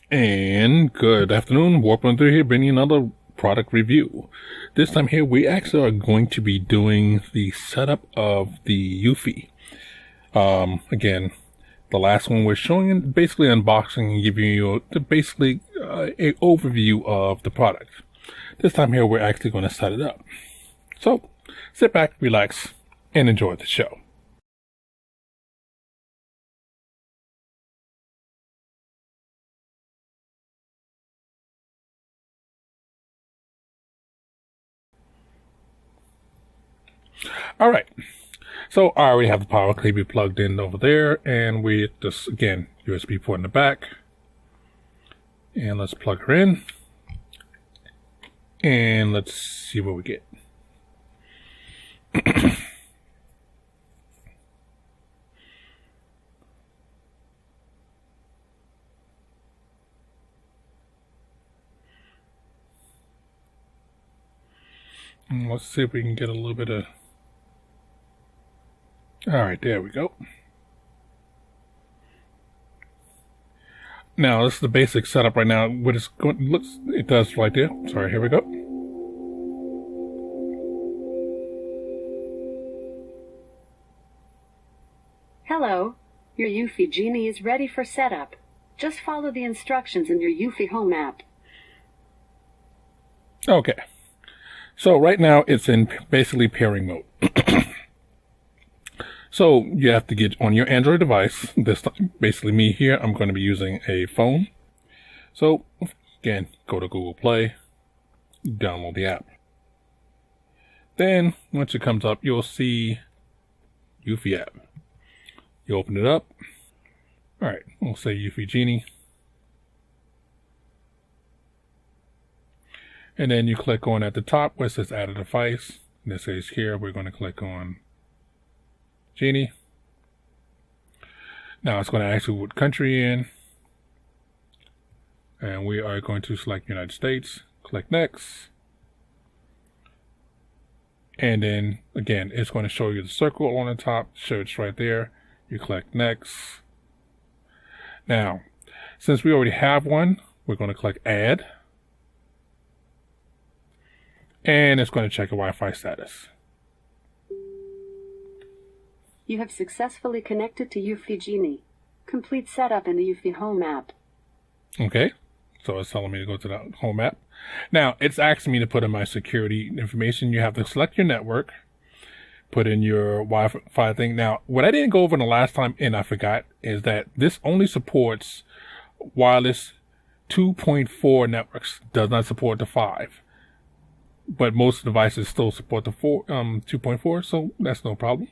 And good afternoon, Warp13 here, bringing another product review. This time here, we actually are going to be doing the setup of the Eufy. Again, the last one we're showing basically unboxing and giving you basically an overview of the product. This time here, we're actually going to set it up. So, sit back, relax, and enjoy the show. All right, so I already have the power cable plugged in over there, and we just, again, USB port in the back. And let's plug her in, and let's see what we get. And let's see if we can get a little bit of... All right, there we go. Now, this is the basic setup right now. What it's going looks, it does right there. Sorry, here we go. Hello, your Eufy Genie is ready for setup. Just follow the instructions in your Eufy Home app. Okay. So right now it's in basically pairing mode. So you have to get on your Android device. This time, basically me here, I'm going to be using a phone. So again, go to Google Play, download the app. Then once it comes up, you'll see Eufy app. You open it up. All right, we'll say Eufy Genie. And then you click on at the top where it says add a device. And it says here, we're going to click on Genie. Now it's going to ask you what country you're in. And we are going to select United States. Click next. And then again, it's going to show you the circle on the top. So it's right there. You click next. Now, since we already have one, we're going to click add. And it's going to check your Wi-Fi status. You have successfully connected to Eufy Genie. Complete setup in the Eufy Home app. Okay, so it's telling me to go to the Home app. Now, it's asking me to put in my security information. You have to select your network, put in your Wi-Fi thing. Now, what I didn't go over the last time, and I forgot, is that this only supports wireless 2.4 networks. Does not support the 5. But most devices still support the 2.4, so that's no problem.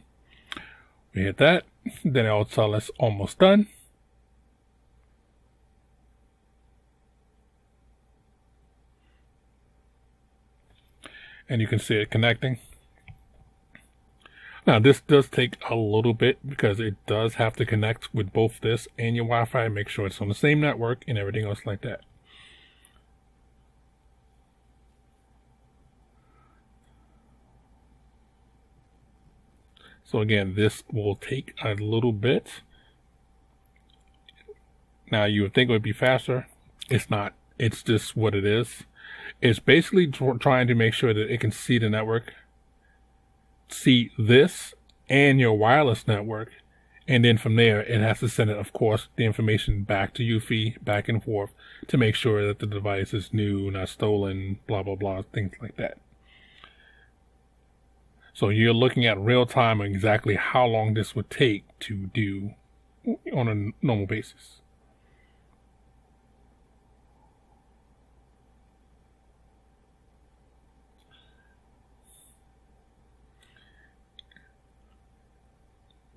We hit that, then it'll tell us almost done. And you can see it connecting. Now this does take a little bit because it does have to connect with both this and your Wi-Fi, make sure it's on the same network and everything else like that. So again, this will take a little bit. Now you would think it would be faster. It's not. It's just what it is. It's basically trying to make sure that it can see the network, see this and your wireless network, and then from there it has to send it, of course, the information back to Eufy, back and forth, to make sure that the device is new, not stolen, blah blah blah, things like that. So you're looking at real time exactly how long this would take to do on a normal basis.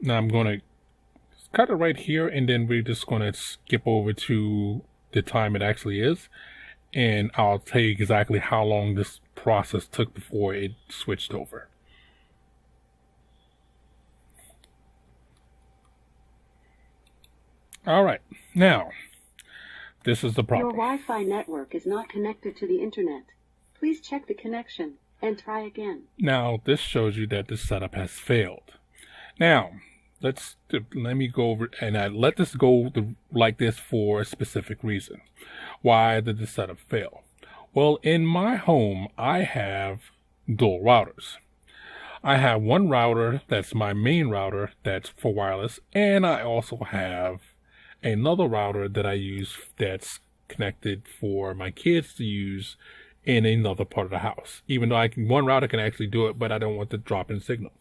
Now I'm going to cut it right here, and then we're just going to skip over to the time it actually is. And I'll tell you exactly how long this process took before it switched over. All right, now, this is the problem. Your Wi-Fi network is not connected to the internet. Please check the connection and try again. Now, this shows you that this setup has failed. Now, let me go over, and I let this go like this for a specific reason. Why did the setup fail? Well, in my home, I have dual routers. I have one router that's my main router that's for wireless, and I also have another router that I use that's connected for my kids to use in another part of the house. Even though one router can actually do it, but I don't want the drop in signal.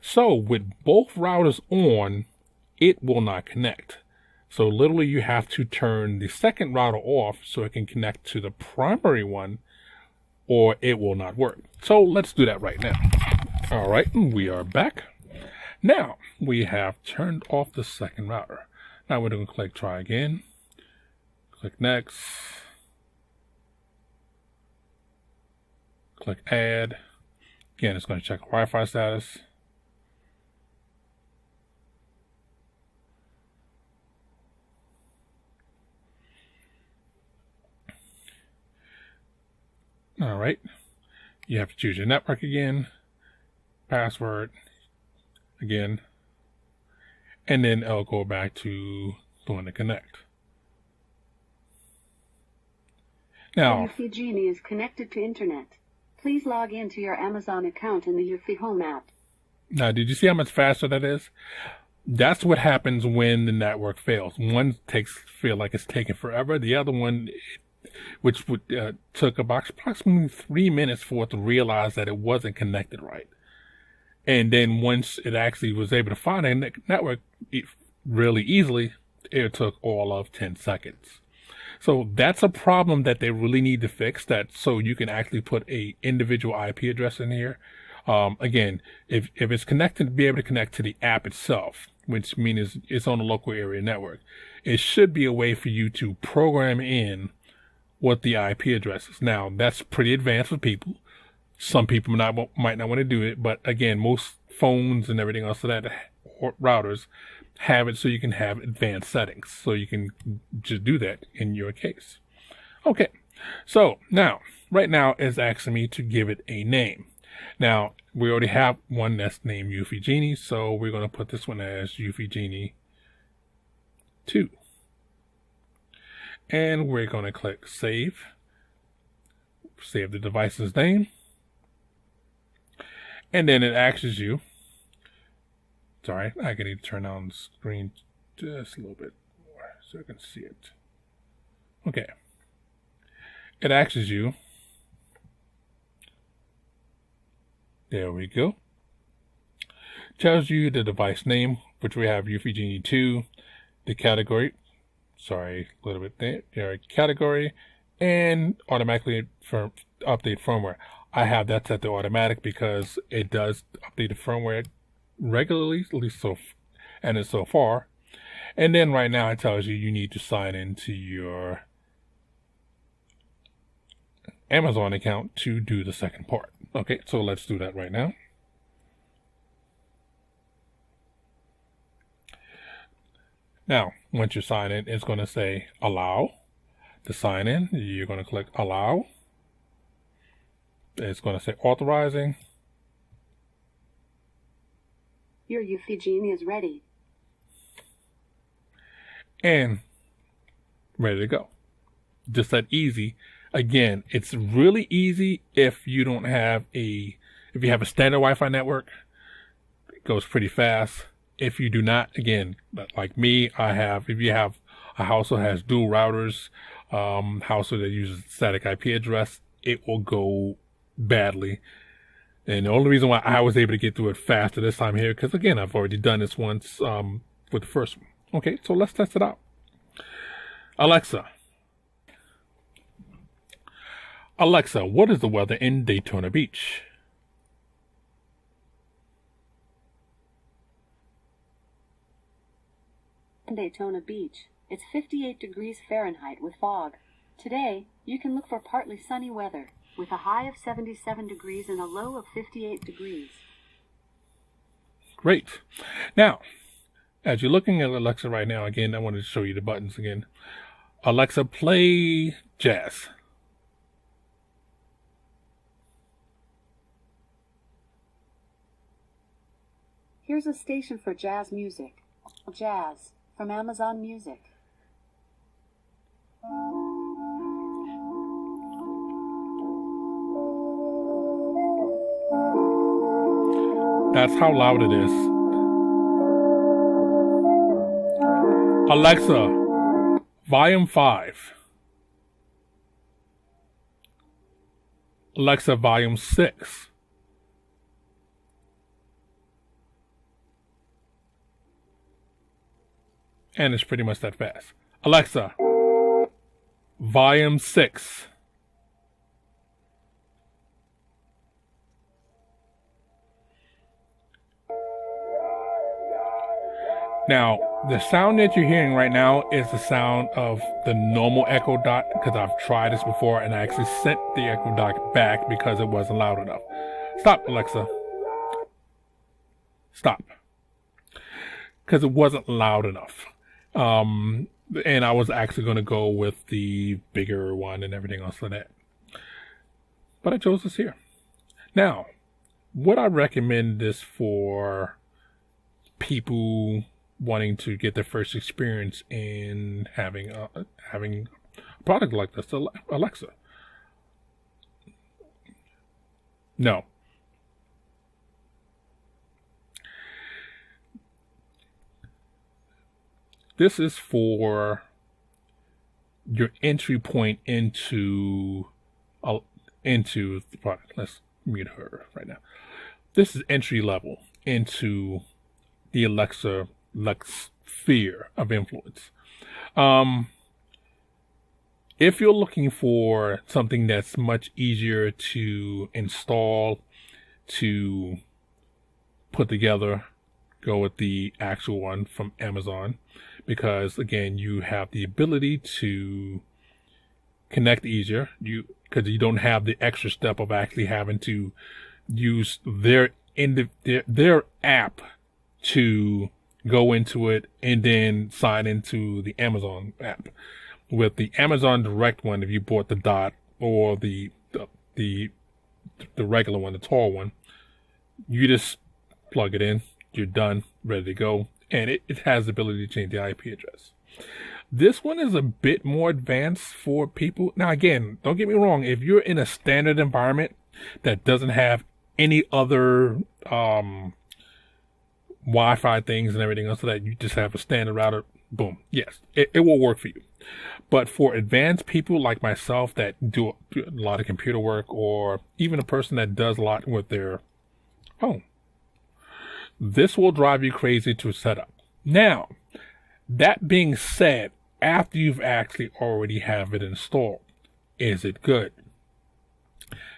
So with both routers on, it will not connect. So literally you have to turn the second router off so it can connect to the primary one, or it will not work. So let's do that right now. All right, we are back. Now we have turned off the second router. Now we're going to click try again. Click next. Click add. Again, it's going to check Wi-Fi status. All right. You have to choose your network again, password again, and then it'll go back to doing the connect. Now, Eufy Genie is connected to internet. Please log into your Amazon account in the Eufy Home app. Now, did you see how much faster that is? That's what happens when the network fails. One feel like it's taking forever. The other one, which took approximately 3 minutes for it to realize that it wasn't connected right. And then once it actually was able to find a network really easily, it took all of 10 seconds. So that's a problem that they really need to fix, that so you can actually put a individual IP address in here. Again, if it's connected, be able to connect to the app itself, which means it's on a local area network. It should be a way for you to program in what the IP address is. Now, that's pretty advanced for people. Some people might not want to do it, but again, most phones and everything else of that, or routers, have it so you can have advanced settings. So you can just do that in your case. Okay, so now, right now, it's asking me to give it a name. Now, we already have one that's named Eufy Genie, so we're going to put this one as Eufy Genie 2. And we're going to click Save. Save the device's name. And then it asks you, sorry, I can need to turn on the screen just a little bit more so I can see it. Okay. It asks you, there we go. Tells you the device name, which we have Eufy Genie 2, the category, sorry, a little bit there, category, and automatically update firmware. I have that set to automatic because it does update the firmware regularly, at least so far. And then right now it tells you need to sign into your Amazon account to do the second part. Okay, so let's do that right now. Now, once you sign in, it's going to say allow to sign in. You're going to click allow. It's going to say authorizing. Your Eufy Genie is ready. And ready to go. Just that easy. Again, it's really easy if you don't have if you have a standard Wi-Fi network, it goes pretty fast. If you do not, again, like me, if you have a household that has dual routers, household that uses static IP address, it will go badly. And the only reason why I was able to get through it faster this time here, because again, I've already done this once with the first one. Okay, so let's test it out. Alexa, what is the weather in Daytona Beach? In Daytona Beach, it's 58 degrees Fahrenheit with fog. Today, you can look for partly sunny weather with a high of 77 degrees and a low of 58 degrees. Great. Now, as you're looking at Alexa right now, again, I wanted to show you the buttons again. Alexa, play jazz. Here's a station for jazz music. Jazz from Amazon Music. That's how loud it is. Alexa, volume 5. Alexa, volume 6. And it's pretty much that fast. Alexa, volume 6. Now, the sound that you're hearing right now is the sound of the normal Echo Dot, because I've tried this before and I actually sent the Echo Dot back because it wasn't loud enough. Stop, Alexa. Stop. Because it wasn't loud enough. And I was actually going to go with the bigger one and everything else like that. But I chose this here. Now, would I recommend this for people wanting to get their first experience in having a product like this, Alexa? No. This is for your entry point into the product. Let's mute her right now. This is entry level into the Alexa sphere of influence. If you're looking for something that's much easier to install, to put together, go with the actual one from Amazon, because again, you have the ability to connect easier, because you don't have the extra step of actually having to use their app to go into it and then sign into the Amazon app. With the Amazon Direct one, if you bought the Dot or the regular one, the tall one, you just plug it in, you're done, ready to go, and it has the ability to change the IP address. This one is a bit more advanced for people. Now again, don't get me wrong, if you're in a standard environment that doesn't have any other Wi-Fi things and everything else, so that you just have a standard router, boom, yes, it will work for you. But for advanced people like myself that do a lot of computer work, or even a person that does a lot with their phone, this will drive you crazy to set up. Now, that being said, after you've actually already have it installed, is it good?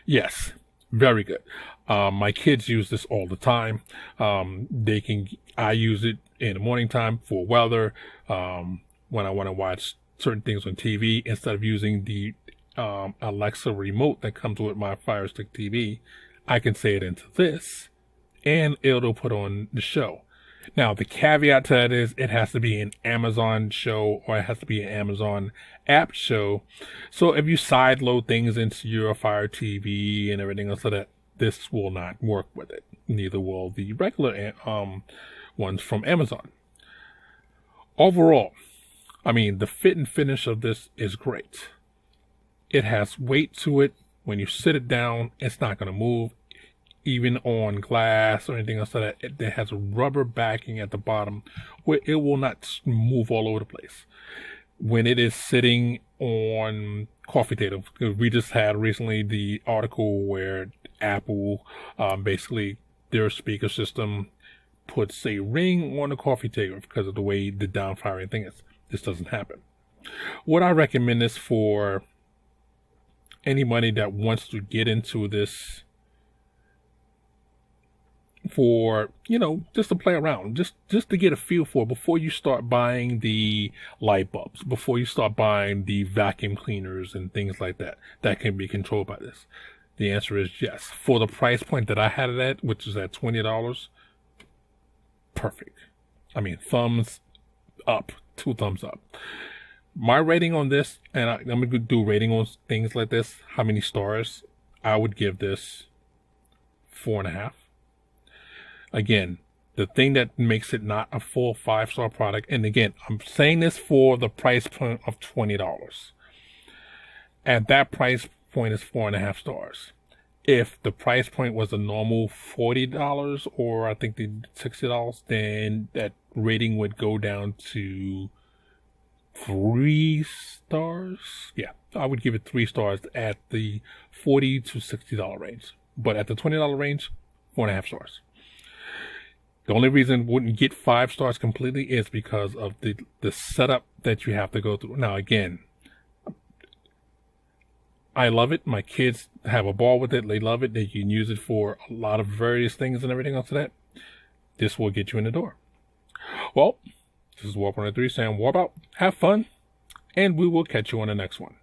Yes, very good. My kids use this all the time. I use it in the morning time for weather, when I want to watch certain things on TV. Instead of using the Alexa remote that comes with my Fire Stick TV, I can say it into this, and it'll put on the show. Now, the caveat to that is it has to be an Amazon show, or it has to be an Amazon app show. So if you sideload things into your Fire TV and everything else like that, this will not work with it. Neither will the regular ones from Amazon. Overall, I mean, the fit and finish of this is great. It has weight to it. When you sit it down, it's not going to move. Even on glass or anything else like that, it has a rubber backing at the bottom where it will not move all over the place. When it is sitting on coffee table, we just had recently the article where Apple, basically their speaker system puts a ring on the coffee table because of the way the downfiring thing is. This doesn't happen. Would I recommend this for anybody that wants to get into this for, just to play around, just to get a feel for it before you start buying the light bulbs, before you start buying the vacuum cleaners and things like that can be controlled by this? The answer is yes. For the price point that I had it at, which is at $20, perfect. I mean, thumbs up, 2 thumbs up. My rating on this, and I'm going to do rating on things like this, how many stars, I would give this 4.5. Again, The thing that makes it not a full 5-star product, and again, I'm saying this for the price point of $20. At that price point is 4.5 stars. If the price point was a normal $40 or I think the $60, then that rating would go down to 3 stars. Yeah, I would give it 3 stars at the $40 to $60 range. But at the $20 range, 4.5 stars. The only reason it wouldn't get 5 stars completely is because of the setup that you have to go through. Now, again, I love it. My kids have a ball with it. They love it. They can use it for a lot of various things and everything else like that. This will get you in the door. Well, this is Warp 103 saying warp out, have fun, and we will catch you on the next one.